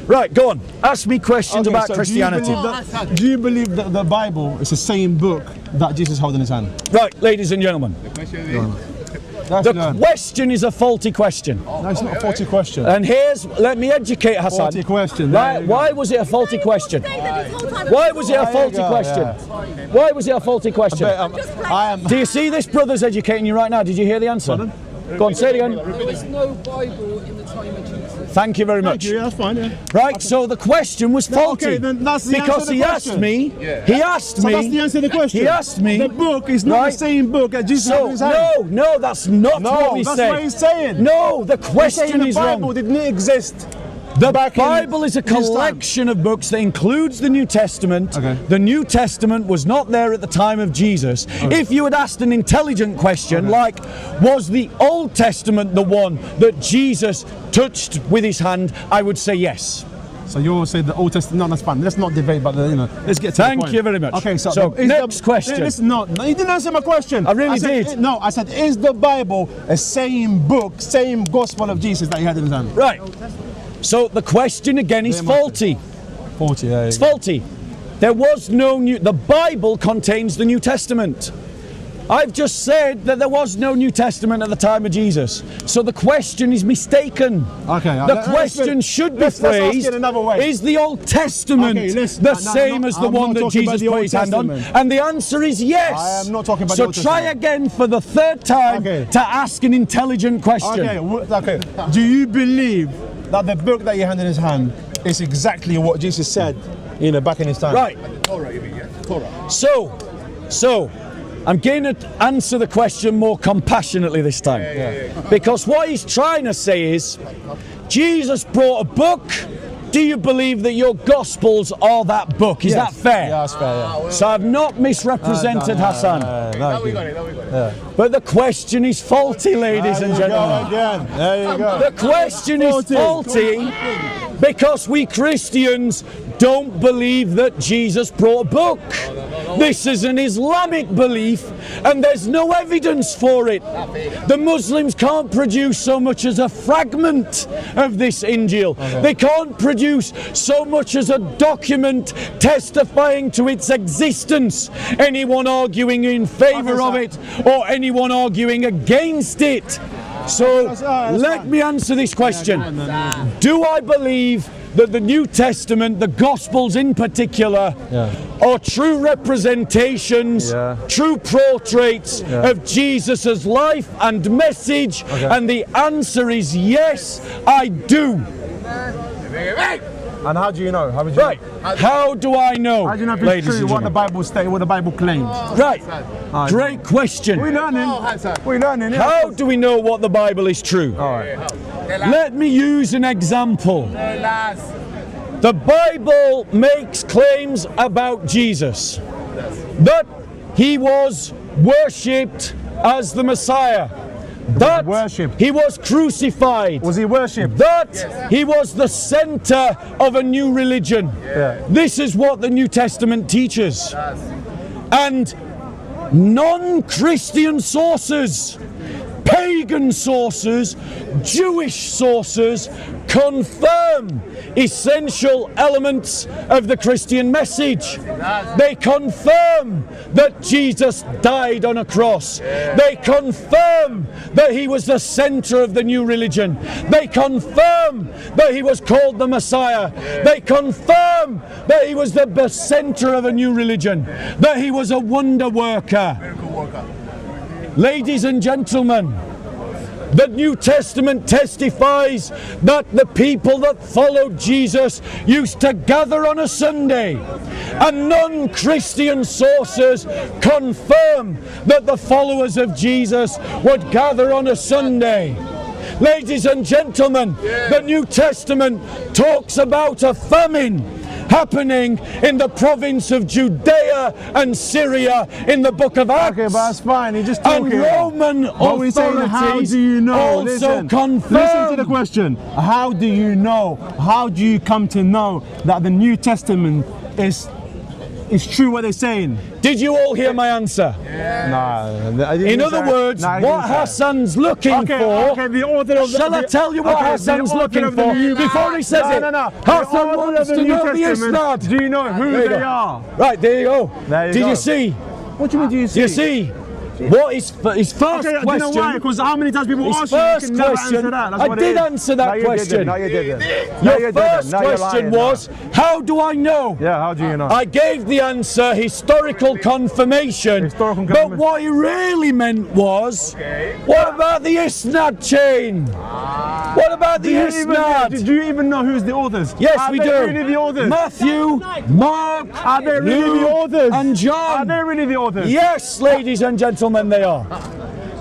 Right, go on. Ask me questions about so Christianity. Do you believe that the Bible is the same book that Jesus held in his hand? Right, ladies and gentlemen. The question is a faulty question. No, it's not a faulty question. And let me educate Hassan. Faulty question. Right, why was it a faulty question? Why was it a faulty question? Why was it a faulty question? Do you see this brother's educating you right now? Did you hear the answer? Go on, say it again. There was no Bible in the time of Jesus. Thank you very much. Yeah, that's fine. Yeah. Right, so the question was faulty. Okay, then that's the because answer to the question. He asked me. That's the answer to the question. He asked me. The book is not the same book that Jesus held in his hand. No, that's not what he said. That's what he's saying. No, the question is wrong. The Bible didn't exist. The Bible is a collection of books that includes the New Testament. Okay. The New Testament was not there at the time of Jesus. Okay. If you had asked an intelligent question like, was the Old Testament the one that Jesus touched with his hand, I would say yes. So you all say the Old Testament? No, that's fine. Let's not debate, but let's get to the point. Thank you very much. Okay, so next question. Listen, no, you didn't answer my question. I really did. No, I said, is the Bible a same book, same gospel of Jesus that he had in his hand? Right. So the question again is faulty. Faulty, yeah. It's faulty. There was no the Bible contains the New Testament. I've just said that there was no New Testament at the time of Jesus. So the question is mistaken. Okay. The question should be phrased, another way. Is the Old Testament the same as the one that Jesus put his hand on? And the answer is yes. I am not talking about the Old Testament. So try again for the third time to ask an intelligent question. Okay. Do you believe that the book that you had in his hand is exactly what Jesus said, back in his time? Right. So, I'm going to answer the question more compassionately this time. Because what he's trying to say is, Jesus brought a book. Do you believe that your Gospels are that book? Is that fair? Yeah, that's fair, yeah. So I've not misrepresented Hassan. But the question is faulty, ladies and gentlemen. There you go. The question is faulty because we Christians don't believe that Jesus brought a book. This is an Islamic belief and there's no evidence for it. The Muslims can't produce so much as a fragment of this Injil. They can't produce so much as a document testifying to its existence. Anyone arguing in favor of it or anyone arguing against it. So let me answer this question. Do I believe that the New Testament, the Gospels in particular, are true representations, true portraits of Jesus' life and message? And the answer is yes, I do. And how do you know? How do I know? How do you know if it's true what the Bible states, what the Bible claims? Right. Great question. We're learning. How do we know what the Bible is true? Let me use an example. The Bible makes claims about Jesus. That he was worshipped as the Messiah. That he was crucified. Was he worshipped? That he was the center of a new religion. This is what the New Testament teaches. And non-Christian sources, pagan sources, Jewish sources confirm essential elements of the Christian message. They confirm that Jesus died on a cross. They confirm that he was the center of the new religion. They confirm that he was called the Messiah. They confirm that he was the center of a new religion, that he was a wonder worker. Ladies and gentlemen, the New Testament testifies that the people that followed Jesus used to gather on a Sunday, and non-Christian sources confirm that the followers of Jesus would gather on a Sunday. Ladies and gentlemen, the New Testament talks about a famine happening in the province of Judea and Syria in the book of Acts. Okay, but that's fine. You're just talking. And Roman authorities how do you know? also confirm. Listen to the question. How do you know? How do you come to know that the New Testament is it's true what they're saying. Did you all hear my answer? Nah. In other words, what Hassan's looking for. Okay, the author of Shall I tell you what Hassan's looking for before he says it? No. Hassan wants to know the isnad. Do you know who they are? Right, there you go. Did you see? What do you mean? Do you see? You see? What his first question? Do you know why? Because how many times people His ask you, you can first never question. answer that. That's I what did it is. answer that question. No, you didn't. Your first question was, how do I know? Yeah, how do you know? I gave the answer, historical confirmation. Historical But confirmation. what he really meant was, what about the isnad chain? What about the isnad? Do you even know who's the authors? Yes, we do. Are they really the authors? Matthew, Mark, Are they really the Luke, authors? and Are John. they really the authors? Yes, ladies and gentlemen, they are.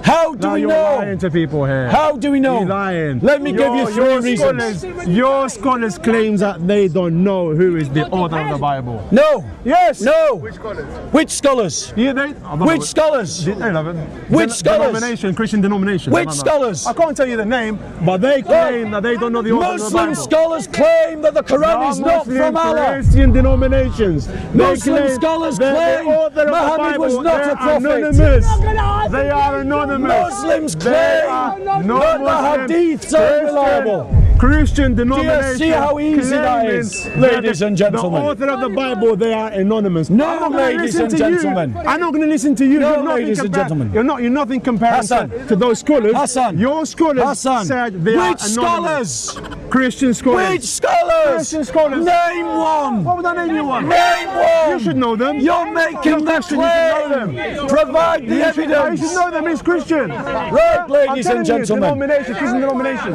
How do we You're know? lying to people here. How do we know? You're lying. Let me give you three reasons. Your scholars claims that they don't know who is the author of the Bible. No. Yes. No. Which scholars? Yeah, Which scholars? Which scholars? Denomination, Christian denomination. Which scholars? I can't tell you the name, but they claim that they don't know the author of the Muslim Bible. scholars claim that the Quran is not from Allah. Christian denominations. Muslim scholars claim Muhammad was not a prophet. Anonymous. They are anonymous. Muslims claim that the hadiths are reliable. Christian Do denomination. you see how easy that is, ladies and gentlemen? The author of the Bible, they are anonymous. No, I'm not gonna ladies listen and to you. gentlemen. I'm not going to listen to you. No, You're nothing ladies and gentlemen. You're nothing comparison Hassan. to those scholars. Hassan. Your scholars Hassan. said they are Which anonymous. scholars? Christian scholars. Which scholars? Christian scholars. Name one. What would I name you one? Name one. You should know them. You're making the Christian, you should know claim. them. Provide the You evidence. should know them. It's Christian. Right, ladies and gentlemen. Denomination, Christian denomination.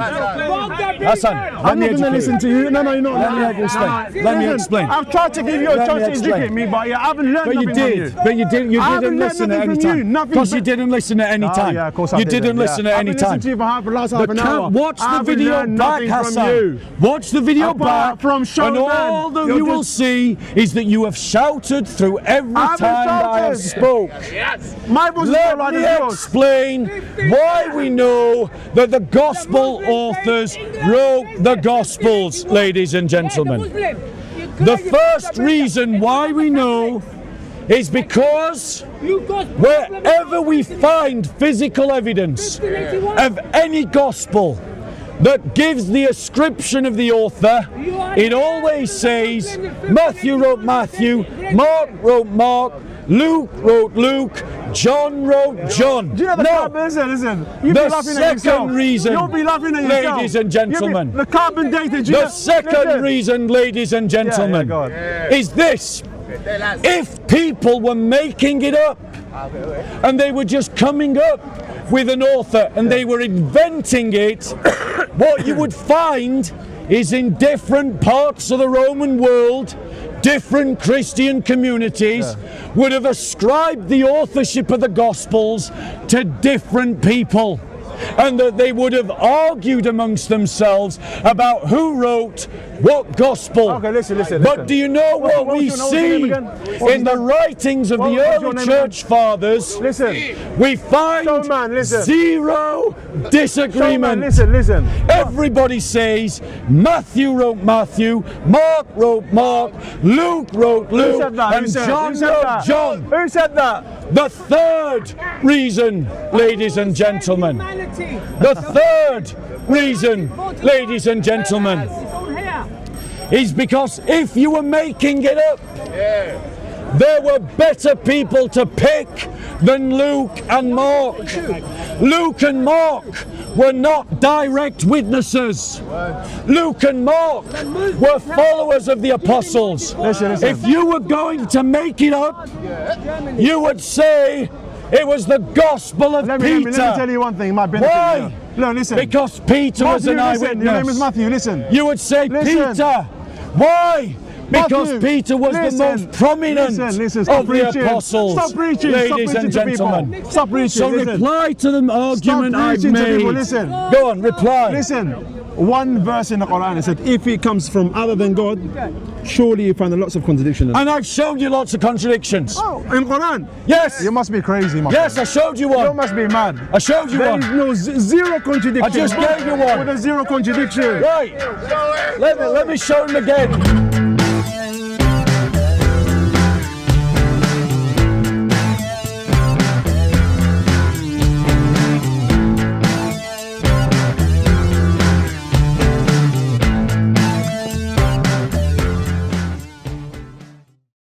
Hassan, I'm let not me going to listen to you. No, you're not. Let me explain. Let me Listen, explain. I've tried to give you a Let me chance to explain. educate me, but you haven't learned But you nothing from did. you. But you didn't. You I haven't didn't learned listen at nothing any from you, time. nothing Because you but- didn't listen at any time. Yeah, of course I You didn't, didn't listen at I've any been listening time. to you for last half an hour. Watch I the haven't video learned back, nothing from Hassan. you. Watch the video Apart back, from and shouting. all that You're you will just- see is that you have shouted through every I time haven't that I have shouted. spoke. My voice is Let not me like yours. explain why we know that the gospel authors wrote the gospels, ladies and gentlemen. The first reason why we know is because wherever we find physical evidence of any gospel that gives the ascription of the author, it always says Matthew wrote Matthew, Mark wrote Mark, Luke wrote Luke, John wrote John. Do you know the carbon? Listen. You'll The be laughing at yourself. second reason, You'll be laughing at yourself. ladies and gentlemen, The carbon dated. the second reason, ladies and gentlemen, go on. is this. If people were making it up and they were just coming up with an author and they were inventing it, what you would find is in different parts of the Roman world, different Christian communities would have ascribed the authorship of the Gospels to different people, and that they would have argued amongst themselves about who wrote what gospel. Okay, listen. But do you know what we see in the writings of the early church fathers? Listen. We find Showman, listen. zero disagreement. Listen. Everybody says Matthew wrote Matthew, Mark wrote Mark, Luke wrote Who Luke, said that? and John wrote John. Who said that? The third reason, ladies and gentlemen, the third reason, ladies and gentlemen, is because if you were making it up, there were better people to pick than Luke and Mark. Luke and Mark were not direct witnesses. Luke and Mark were followers of the apostles. Listen. If you were going to make it up, you would say it was the gospel of Let me Peter. tell you one thing. My benefit. Why? No, listen. Because Peter was an Matthew, listen. eyewitness. Your name is Matthew. Listen. You would say Listen. Peter. Why? Because Matthew, Peter was listen. the most prominent Listen. Stop of the preaching. apostles. Stop preaching. Ladies Stop and preaching to gentlemen. people. Stop preaching. So listen. reply to the argument I've preaching to made. people, listen. Go on, reply. Listen. One verse in the Quran, it said, if it comes from other than God, surely you find lots of contradictions. And I've shown you lots of contradictions. Oh, in Quran? Yes. You must be crazy, my Yes, friend. I showed you one. You must be mad. I showed you There one. is no zero contradiction. I just gave you one. With a zero contradiction. Right. Let me show him again.